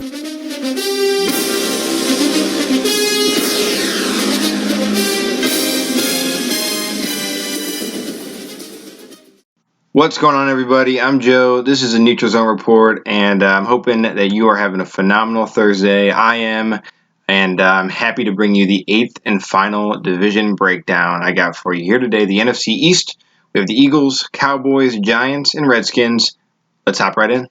What's going on, everybody? I'm Joe. This is a Neutral Zone Report, and I'm hoping that you are having a phenomenal Thursday. I am, and I'm happy to bring you the 8th and final division breakdown I got for you here today. The NFC East, we have the Eagles, Cowboys, Giants, and Redskins. Let's hop right in.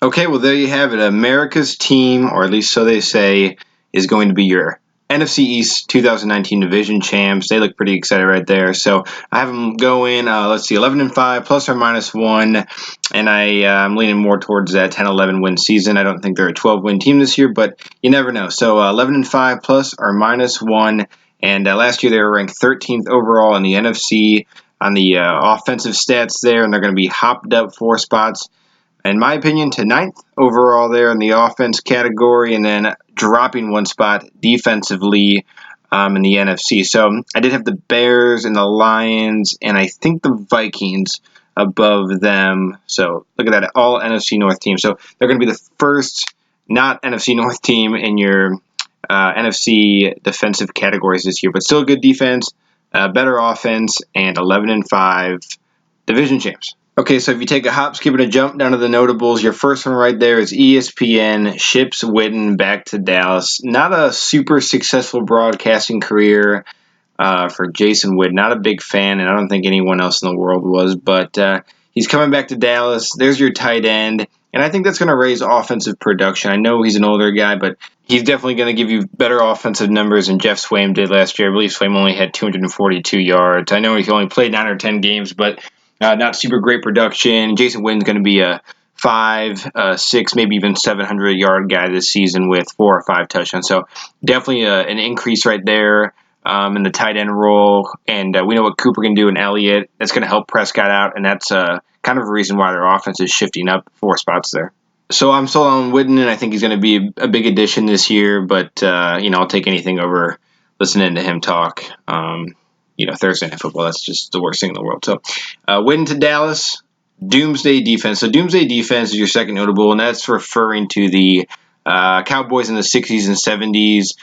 Okay, well, there you have it. America's team, or at least so they say, is going to be your NFC East 2019 division champs. They look pretty excited right there. So I have them going, 11-5 plus or minus 1. And I'm leaning more towards that 10-11 win season. I don't think they're a 12-win team this year, but you never know. So 11-5 plus or minus 1. And last year they were ranked 13th overall in the NFC on the offensive stats there. And they're going to be hopped up 4 spots, in my opinion, to 9th overall there in the offense category, and then dropping 1 spot defensively in the NFC. So I did have the Bears and the Lions, and I think the Vikings above them. So look at that, all NFC North teams. So they're going to be the first not NFC North team in your NFC defensive categories this year, but still a good defense, better offense, and 11-5 division champs. Okay, so if you take a hop, skip, and a jump down to the notables, your first one right there is ESPN ships Witten back to Dallas. Not a super successful broadcasting career for Jason Witten. Not a big fan, and I don't think anyone else in the world was, but he's coming back to Dallas. There's your tight end, and I think that's going to raise offensive production. I know he's an older guy, but he's definitely going to give you better offensive numbers than Jeff Swaim did last year. I believe Swaim only had 242 yards. I know he only played 9 or 10 games, but not super great production. Jason Witten's going to be a 5, 6, maybe even 700-yard guy this season with 4 or 5 touchdowns. So definitely an increase right there in the tight end role. And we know what Cooper can do in Elliott. That's going to help Prescott out, and that's kind of a reason why their offense is shifting up 4 spots there. So I'm sold on Witten, and I think he's going to be a big addition this year. But I'll take anything over listening to him talk. Thursday Night Football, that's just the worst thing in the world. So, Witten to Dallas, Doomsday Defense. So, Doomsday Defense is your second notable, and that's referring to the Cowboys in the 60s and 70s.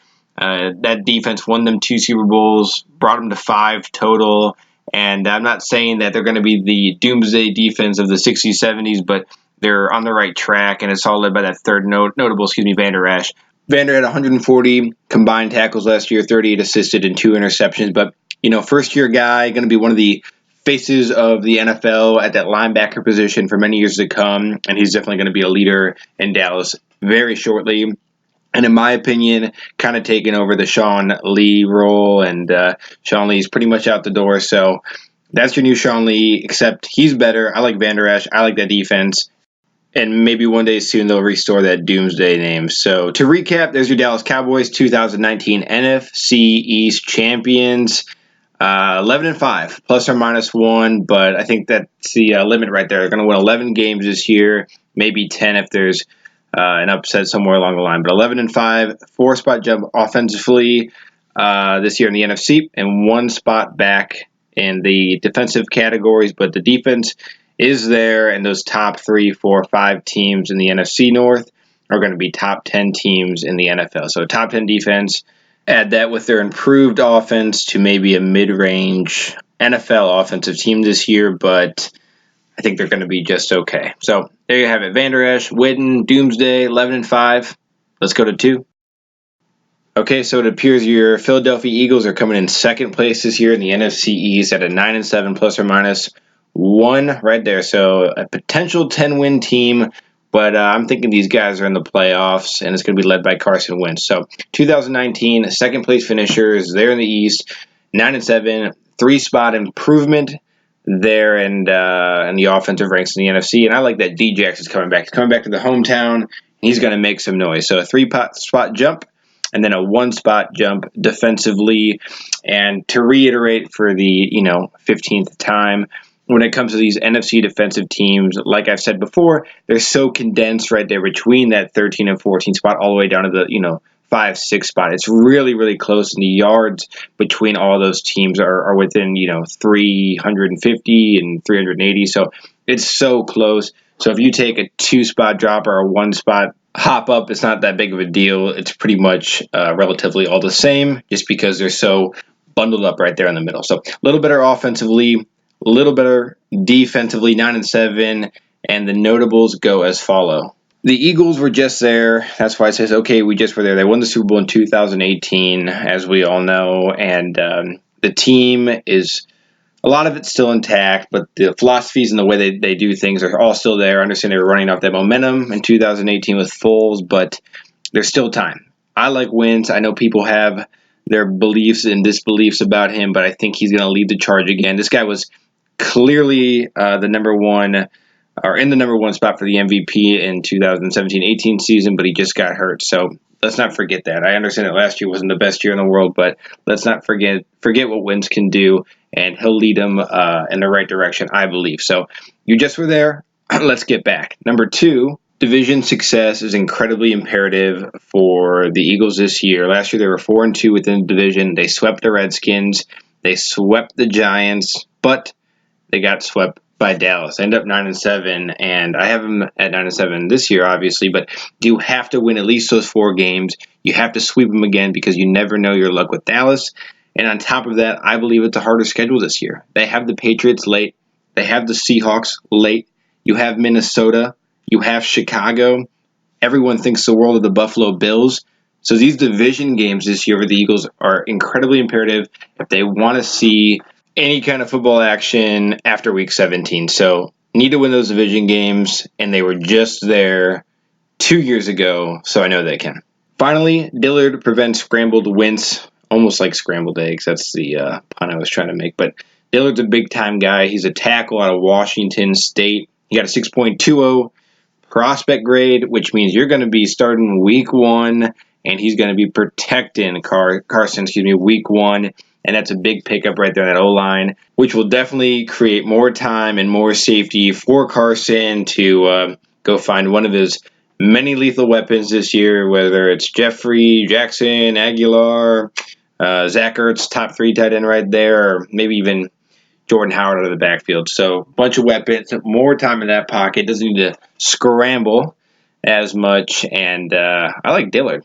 That defense won them 2 Super Bowls, brought them to 5 total, and I'm not saying that they're going to be the Doomsday Defense of the 60s, 70s, but they're on the right track, and it's all led by that third notable, Vander Esch. Vander had 140 combined tackles last year, 38 assisted, and 2 interceptions, but first-year guy, going to be one of the faces of the NFL at that linebacker position for many years to come, and he's definitely going to be a leader in Dallas very shortly. And in my opinion, kind of taking over the Sean Lee role, and Sean Lee's pretty much out the door, so that's your new Sean Lee, except he's better. I like Vander Esch. I like that defense. And maybe one day soon they'll restore that Doomsday name. So to recap, there's your Dallas Cowboys 2019 NFC East champions. 11-5, plus or minus 1, but I think that's the limit right there. They're going to win 11 games this year, maybe 10 if there's an upset somewhere along the line. But 11-5, 4-spot jump offensively this year in the NFC, and 1 spot back in the defensive categories. But the defense is there, and those top 3, 4, 5 teams in the NFC North are going to be top 10 teams in the NFL. So top 10 defense. Add that with their improved offense to maybe a mid-range NFL offensive team this year, but I think they're going to be just okay. So there you have it. Vander Esch, Witten, Doomsday, 11-5. Let's go to 2. Okay, so it appears your Philadelphia Eagles are coming in second place this year in the NFC East at a 9-7 plus or minus 1 right there. So a potential 10-win team. But I'm thinking these guys are in the playoffs, and it's going to be led by Carson Wentz. So 2019, second-place finishers there in the East, 9-7, 3-spot improvement there, and the offensive ranks in the NFC. And I like that D-Jax is coming back. He's coming back to the hometown. He's going to make some noise. So a 3-spot jump, and then a 1-spot jump defensively. And to reiterate for the 15th time, when it comes to these NFC defensive teams, like I've said before, they're so condensed right there between that 13 and 14 spot all the way down to the 5, 6 spot. It's really, really close, and the yards between all those teams are within 350 and 380. So it's so close. So if you take a 2-spot drop or a 1-spot hop up. It's not that big of a deal. It's pretty much relatively all the same, just because they're so bundled up right there in the middle. So a little better offensively, a little better defensively, 9-7, and the notables go as follow. The Eagles were just there. That's why it says, okay, we just were there. They won the Super Bowl in 2018, as we all know, and the team is, a lot of it's still intact, but the philosophies and the way they do things are all still there. I understand they were running off that momentum in 2018 with Foles, but there's still time. I like Wentz. I know people have their beliefs and disbeliefs about him, but I think he's going to lead the charge again. This guy was clearly the number one, or in the number one spot for the MVP in 2017-18 season, but he just got hurt. So let's not forget that. I understand that last year wasn't the best year in the world, but let's not forget what Wentz can do, and he'll lead them in the right direction, I believe. So you just were there. Let's get back. Number two, division success is incredibly imperative for the Eagles this year. Last year they were 4-2 within the division. They swept the Redskins. They swept the Giants, but they got swept by Dallas. They end up 9-7, and I have them at 9-7 this year, obviously. But you have to win at least those 4 games. You have to sweep them again, because you never know your luck with Dallas. And on top of that, I believe it's a harder schedule this year. They have the Patriots late. They have the Seahawks late. You have Minnesota. You have Chicago. Everyone thinks the world of the Buffalo Bills. So these division games this year for the Eagles are incredibly imperative if they want to see any kind of football action after Week 17. So need to win those division games, and they were just there 2 years ago, so I know they can. Finally, Dillard prevents scrambled Wentz, almost like scrambled eggs. That's the pun I was trying to make. But Dillard's a big-time guy. He's a tackle out of Washington State. He got a 6.20 prospect grade, which means you're going to be starting week 1, and he's going to be protecting Carson, week 1. And that's a big pickup right there in that O-line, which will definitely create more time and more safety for Carson to go find one of his many lethal weapons this year, whether it's Jeffrey, Jackson, Aguilar, Zach Ertz, top 3 tight end right there, or maybe even Jordan Howard out of the backfield. So bunch of weapons, more time in that pocket. Doesn't need to scramble as much. And I like Dillard.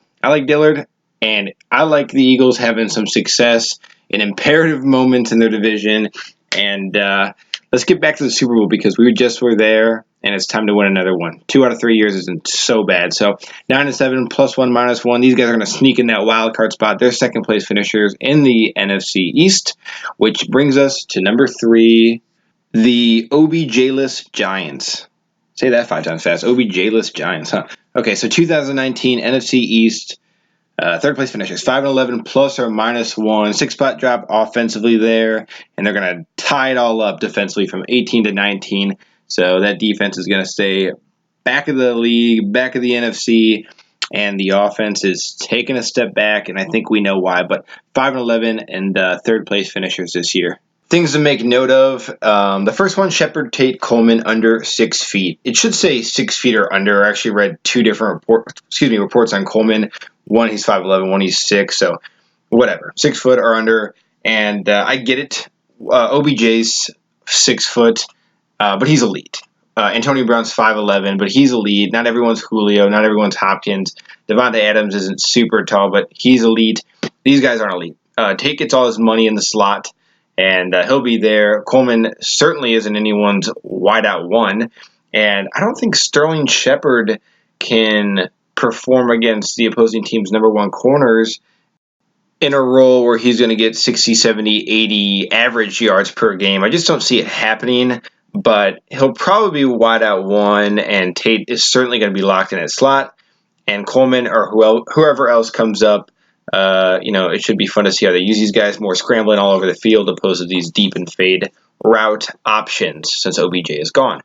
And I like the Eagles having some success in imperative moments in their division. And let's get back to the Super Bowl, because we just were there, and it's time to win another one. 2 out of 3 years isn't so bad. So 9-7, +1, -1. These guys are going to sneak in that wild card spot. They're second place finishers in the NFC East, which brings us to number 3, the OBJ-less Giants. Say that 5 times fast. OBJ-less Giants, huh? Okay, so 2019 NFC East. Third place finishers, 5-11, +or -1, 6-spot drop offensively there, and they're going to tie it all up defensively from 18 to 19. So that defense is going to stay back of the league, back of the NFC, and the offense is taking a step back, and I think we know why. But 5-11 and third place finishers this year. Things to make note of. The first one, Shepard, Tate, Coleman under 6 feet. It should say 6 feet or under. I actually read 2 different reports on Coleman. One, he's 5'11", one, he's 6. So whatever, 6 foot or under. And I get it. OBJ's 6 foot, but he's elite. Antonio Brown's 5'11", but he's elite. Not everyone's Julio. Not everyone's Hopkins. Devontae Adams isn't super tall, but he's elite. These guys aren't elite. Tate gets all his money in the slot, and he'll be there. Coleman certainly isn't anyone's wideout 1, and I don't think Sterling Shepard can perform against the opposing team's number 1 corners in a role where he's going to get 60, 70, 80 average yards per game. I just don't see it happening, but he'll probably be wideout 1, and Tate is certainly going to be locked in at slot, and Coleman or whoever else comes up, it should be fun to see how they use these guys, more scrambling all over the field opposed to these deep and fade route options since OBJ is gone.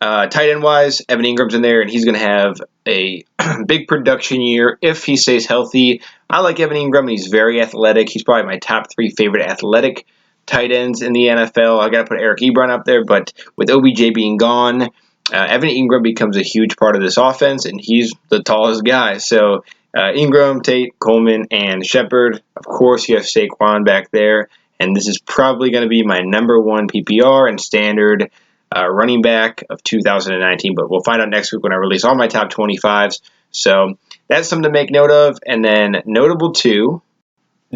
Tight end wise, Evan Ingram's in there, and he's going to have a big production year if he stays healthy. I like Evan Ingram. He's very athletic. He's probably my top 3 favorite athletic tight ends in the NFL. I got to put Eric Ebron up there, but with OBJ being gone, Evan Ingram becomes a huge part of this offense, and he's the tallest guy. So Ingram, Tate, Coleman, and Shepard. Of course, you have Saquon back there, and this is probably going to be my number 1 PPR and standard running back of 2019. But we'll find out next week when I release all my top 25s. So that's something to make note of. And then notable 2.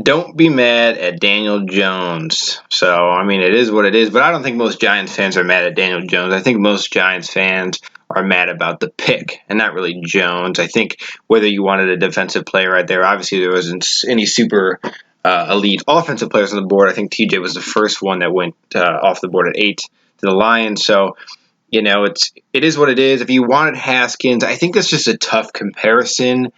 Don't be mad at Daniel Jones. So, I mean, it is what it is, but I don't think most Giants fans are mad at Daniel Jones. I think most Giants fans are mad about the pick and not really Jones. I think whether you wanted a defensive player right there, obviously there wasn't any super elite offensive players on the board. I think TJ was the first one that went off the board at 8 to the Lions. So, it is what it is. If you wanted Haskins, I think that's just a tough comparison.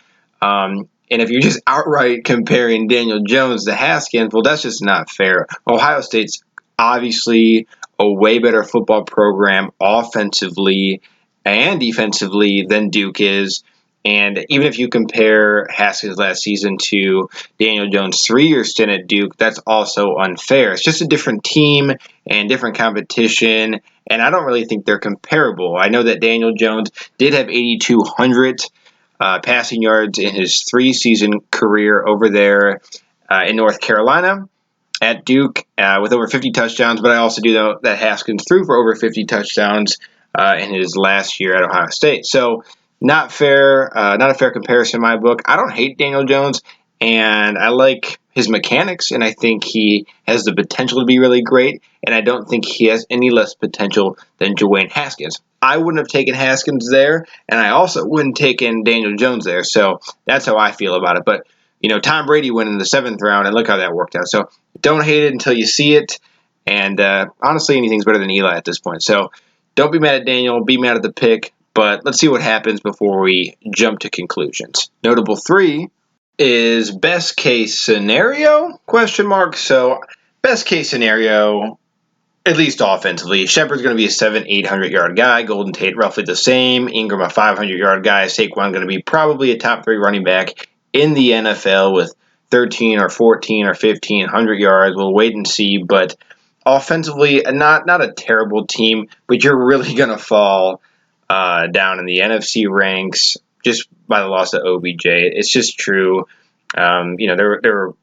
And if you're just outright comparing Daniel Jones to Haskins, well, that's just not fair. Ohio State's obviously a way better football program offensively and defensively than Duke is. And even if you compare Haskins last season to Daniel Jones' 3-year stint at Duke, that's also unfair. It's just a different team and different competition, and I don't really think they're comparable. I know that Daniel Jones did have 8,200 passing yards in his 3-season career over there in North Carolina at Duke with over 50 touchdowns, but I also do know that Haskins threw for over 50 touchdowns in his last year at Ohio State. So not fair, not a fair comparison in my book. I don't hate Daniel Jones, and I like his mechanics, and I think he has the potential to be really great, and I don't think he has any less potential than Dwayne Haskins. I wouldn't have taken Haskins there, and I also wouldn't have taken Daniel Jones there, so that's how I feel about it. But, Tom Brady went in the 7th round, and look how that worked out. So don't hate it until you see it, and honestly, anything's better than Eli at this point. So don't be mad at Daniel, be mad at the pick, but let's see what happens before we jump to conclusions. Notable 3 is best case scenario? So best case scenario, at least offensively, Shepard's going to be a 800 yard guy. Golden Tate roughly the same. Ingram a 500-yard guy. Saquon going to be probably a top 3 running back in the NFL with 13 or 14 or 1,500 yards. We'll wait and see, but offensively, not a terrible team, but you're really going to fall down in the NFC ranks just by the loss of OBJ. It's just true. They were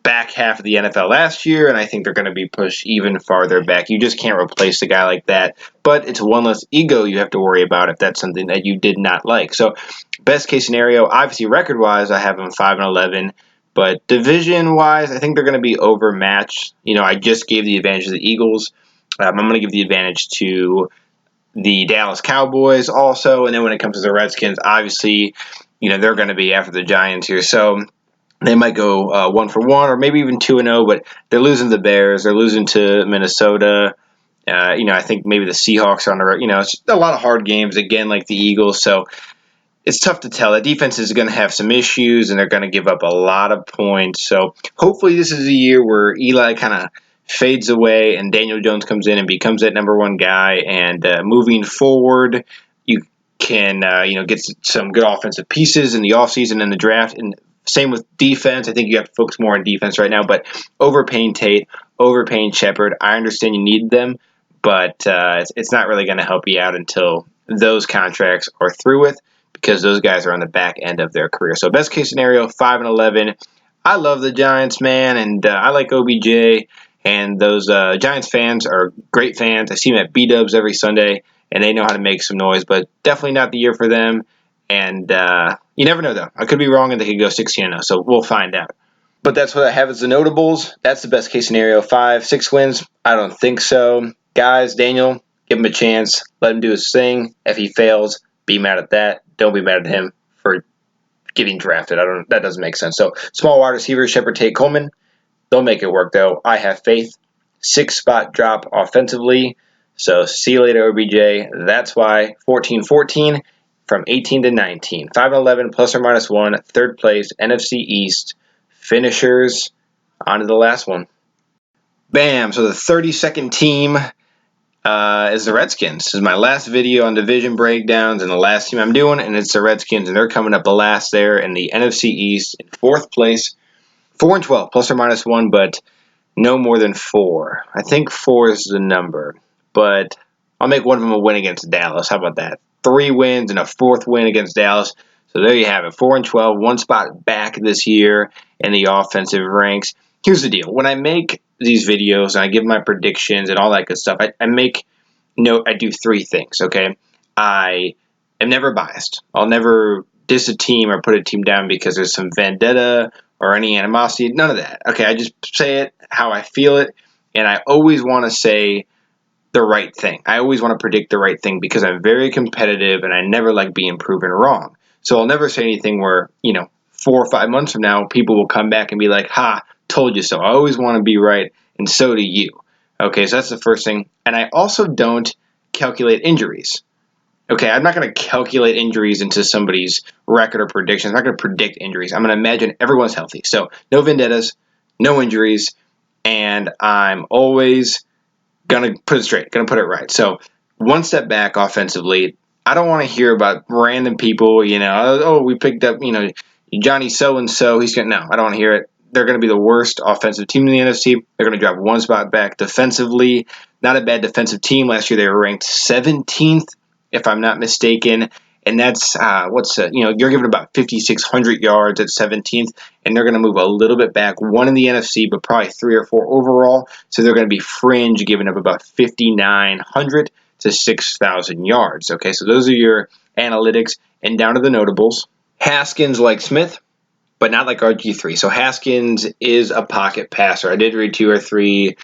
back half of the NFL last year, and I think they're going to be pushed even farther back. You just can't replace a guy like that, but it's one less ego you have to worry about if that's something that you did not like. So best case scenario, obviously record-wise, I have them 5-11, but division-wise, I think they're going to be overmatched. I just gave the advantage to the Eagles. I'm going to give the advantage to the Dallas Cowboys also, and then when it comes to the Redskins, obviously, they're going to be after the Giants here. So they might go 1-for-1 or maybe even 2-0, but they're losing the Bears. They're losing to Minnesota. I think maybe the Seahawks are on the road. It's just a lot of hard games, again, like the Eagles. So it's tough to tell. The defense is going to have some issues, and they're going to give up a lot of points. So hopefully this is a year where Eli kind of fades away and Daniel Jones comes in and becomes that number 1 guy. And moving forward, you can get some good offensive pieces in the offseason and the draft. And same with defense. I think you have to focus more on defense right now. But overpaying Tate, overpaying Shepard, I understand you need them, but it's not really going to help you out until those contracts are through with, because those guys are on the back end of their career. So best case scenario, 5-11. I love the Giants, man, and I like OBJ. And those Giants fans are great fans. I see them at B-Dubs every Sunday, and they know how to make some noise, but definitely not the year for them. And you never know, though. I could be wrong, and they could go 16-0, so we'll find out. But that's what I have as the notables. That's the best case scenario. 5-6 wins? I don't think so. Guys, Daniel, give him a chance. Let him do his thing. If he fails, be mad at that. Don't be mad at him for getting drafted. That doesn't make sense. So small wide receiver, Shepard, Tate, Coleman. They'll make it work, though. I have faith. 6-spot drop offensively. So see you later, OBJ. That's why 14-14 from 18 to 19. 5-11 plus or minus 1. 3rd place, NFC East. Finishers. On to the last one. Bam. So the 32nd team is the Redskins. This is my last video on division breakdowns and the last team I'm doing, and it's the Redskins, and they're coming up the last there in the NFC East in 4th place. 4-12 plus or minus 1, but no more than 4. I think 4 is the number, but I'll make one of them a win against Dallas. How about that? 3 wins and a 4th win against Dallas. So there you have it. 4-12, 1 spot back this year in the offensive ranks. Here's the deal. When I make these videos and I give my predictions and all that good stuff, I make note I do three things, okay? I am never biased. I'll never diss a team or put a team down because there's some vendetta or any animosity. None of that. Okay, I just say it how I feel it, and I always want to say the right thing. I always want to predict the right thing because I'm very competitive and I never like being proven wrong. So I'll never say anything where, 4 or 5 months from now, people will come back and be like, ha, told you so. I always want to be right, and so do you. Okay, so that's the first thing. And I also don't calculate injuries. Okay, I'm not going to calculate injuries into somebody's record or predictions. I'm not going to predict injuries. I'm going to imagine everyone's healthy. So no vendettas, no injuries, and I'm always going to put it straight, going to put it right. So one step back offensively, I don't want to hear about random people, oh, we picked up, Johnny so-and-so. He's going to, no, I don't want to hear it. They're going to be the worst offensive team in the NFC. They're going to drop one spot back defensively. Not a bad defensive team. Last year they were ranked 17th, if I'm not mistaken. And that's, you're giving about 5,600 yards at 17th, and they're going to move a little bit back, one in the NFC, but probably 3 or 4 overall. So they're going to be fringe, giving up about 5,900 to 6,000 yards. Okay, so those are your analytics. And down to the notables. Haskins like Smith, but not like RG3. So Haskins is a pocket passer. I did read 2 or 3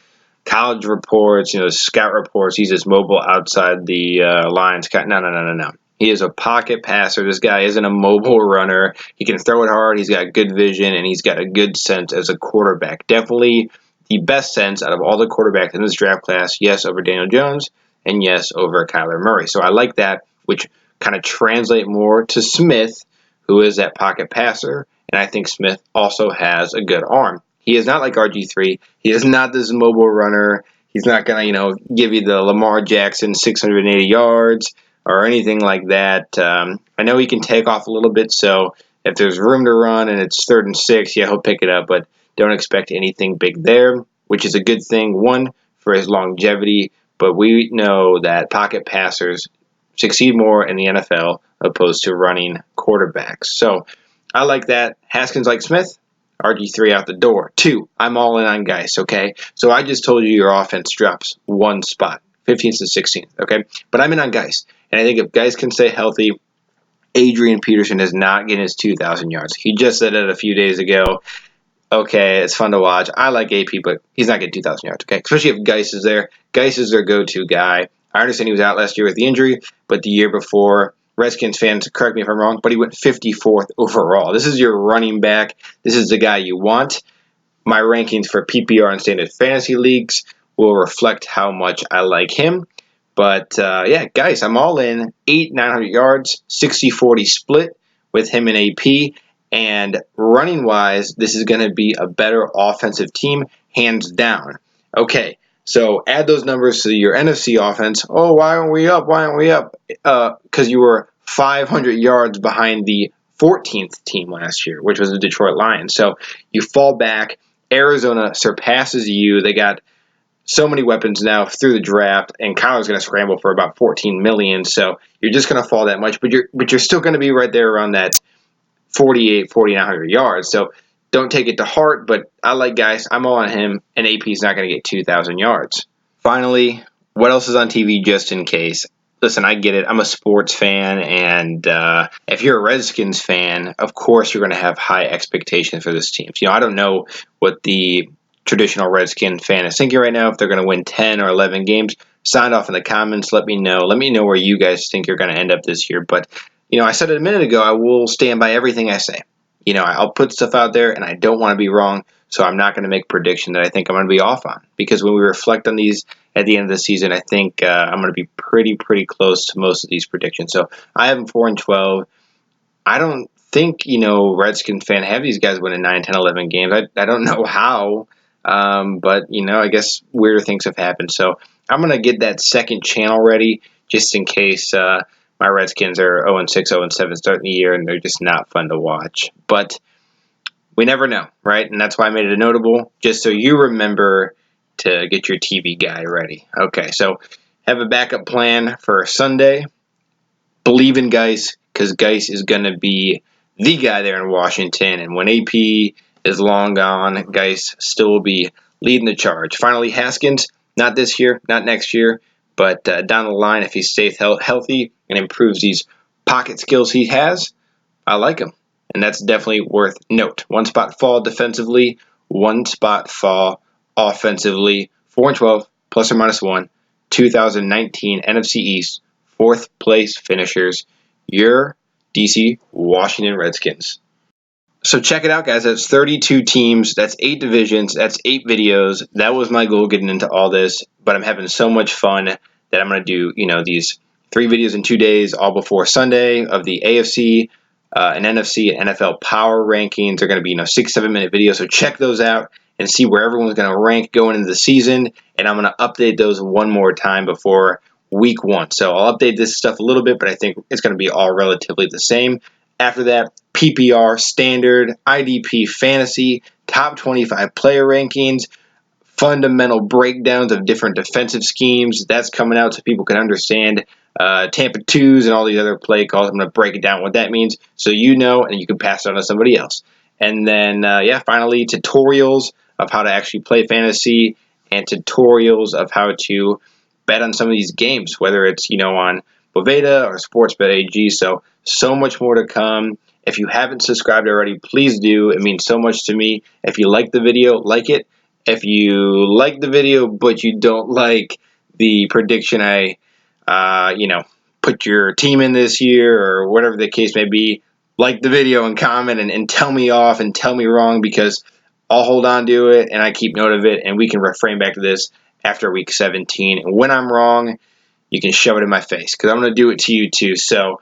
college reports, scout reports. He's just mobile outside the lines. No. He is a pocket passer. This guy isn't a mobile runner. He can throw it hard. He's got good vision, and he's got a good sense as a quarterback. Definitely the best sense out of all the quarterbacks in this draft class. Yes, over Daniel Jones, and yes, over Kyler Murray. So I like that, which kind of translate more to Smith, who is that pocket passer. And I think Smith also has a good arm. He is not like RG3. He is not this mobile runner. He's not going to, give you the Lamar Jackson 680 yards or anything like that. I know he can take off a little bit, so if there's room to run and it's 3rd and 6, yeah, he'll pick it up, but don't expect anything big there, which is a good thing, one, for his longevity, but we know that pocket passers succeed more in the NFL opposed to running quarterbacks. So I like that. Haskins like Smith. RG3 out the door. 2, I'm all in on Geis, okay? So I just told you your offense drops one spot, 15th to 16th, okay? But I'm in on Geis. And I think if Geis can stay healthy, Adrian Peterson is not getting his 2,000 yards. He just said it a few days ago. Okay, it's fun to watch. I like AP, but he's not getting 2,000 yards, okay? Especially if Geis is there. Geis is their go-to guy. I understand he was out last year with the injury, but the year before, Redskins fans, correct me if I'm wrong, but he went 54th overall. This is your running back. This is the guy you want. My rankings for PPR and standard fantasy leagues will reflect how much I like him. But, yeah, guys, I'm all in. 900 yards, 60-40 split with him and AP. And running-wise, this is going to be a better offensive team, hands down. Okay, so add those numbers to your NFC offense. Oh, why aren't we up? Why aren't we up? Because you were 500 yards behind the 14th team last year, which was the Detroit Lions. So you fall back. Arizona surpasses you. They got so many weapons now through the draft, and Kyler's going to scramble for about $14 million. So you're just going to fall that much, but you're still going to be right there around that 4,900 yards. So don't take it to heart, but I like Geis. I'm all on him, and AP's not going to get 2,000 yards. Finally, what else is on TV just in case? Listen, I get it. I'm a sports fan, and if you're a Redskins fan, of course you're going to have high expectations for this team. So, I don't know what the traditional Redskin fan is thinking right now, if they're going to win 10 or 11 games. Sound off in the comments. Let me know. Let me know where you guys think you're going to end up this year. But, I said it a minute ago, I will stand by everything I say. I'll put stuff out there, and I don't want to be wrong, so I'm not going to make a prediction that I think I'm going to be off on. Because when we reflect on these at the end of the season, I think I'm going to be pretty close to most of these predictions. So I have them 4-12. I don't think, Redskins fan have these guys winning 9, 10, 11 games. I don't know how, but, I guess weirder things have happened. So I'm going to get that second channel ready just in case my Redskins are 0-6, 0-7 starting the year, and they're just not fun to watch. But we never know, right? And that's why I made it a notable, just so you remember to get your TV guy ready. Okay, so have a backup plan for Sunday. Believe in Geis, because Geis is going to be the guy there in Washington. And when AP is long gone, Geis still will be leading the charge. Finally, Haskins, not this year, not next year, But down the line, if he stays healthy and improves these pocket skills he has, I like him. And that's definitely worth note. One spot fall defensively, one spot fall offensively. 4-12, plus or minus 1. 2019 NFC East, 4th place finishers. Your DC Washington Redskins. So check it out, guys. That's 32 teams. That's 8 divisions. That's 8 videos. That was my goal getting into all this. But I'm having so much fun that I'm going to do, these 3 videos in 2 days, all before Sunday, of the AFC and NFC and NFL power rankings. They're going to be, 6-7 minute videos. So check those out and see where everyone's going to rank going into the season. And I'm going to update those one more time before week 1. So I'll update this stuff a little bit, but I think it's going to be all relatively the same. After that, PPR, standard, IDP, fantasy, top 25 player rankings, fundamental breakdowns of different defensive schemes. That's coming out so people can understand Tampa 2s and all these other play calls. I'm going to break it down what that means so you know and you can pass it on to somebody else. And then, finally, tutorials of how to actually play fantasy and tutorials of how to bet on some of these games, whether it's, on Boveda or Sportsbet AG. So much more to come. If you haven't subscribed already, please do. It means so much to me. If you like the video, like it. If you like the video but you don't like the prediction I, put your team in this year or whatever the case may be, like the video and comment and tell me off and tell me wrong, because I'll hold on to it and I keep note of it, and we can refrain back to this after week 17. And when I'm wrong, you can shove it in my face, because I'm going to do it to you too. So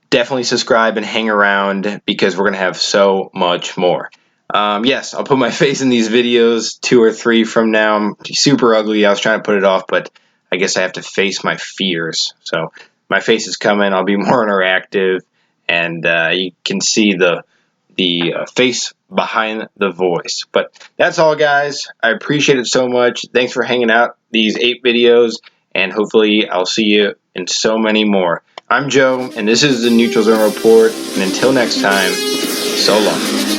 definitely subscribe and hang around, because we're going to have so much more. Yes, I'll put my face in these videos 2 or 3 from now. I'm super ugly. I was trying to put it off, but I guess I have to face my fears. So my face is coming. I'll be more interactive, and you can see the face behind the voice. But that's all, guys. I appreciate it so much. Thanks for hanging out these 8 videos, and hopefully I'll see you in so many more. I'm Joe, and this is the Neutral Zone Report, and until next time, so long.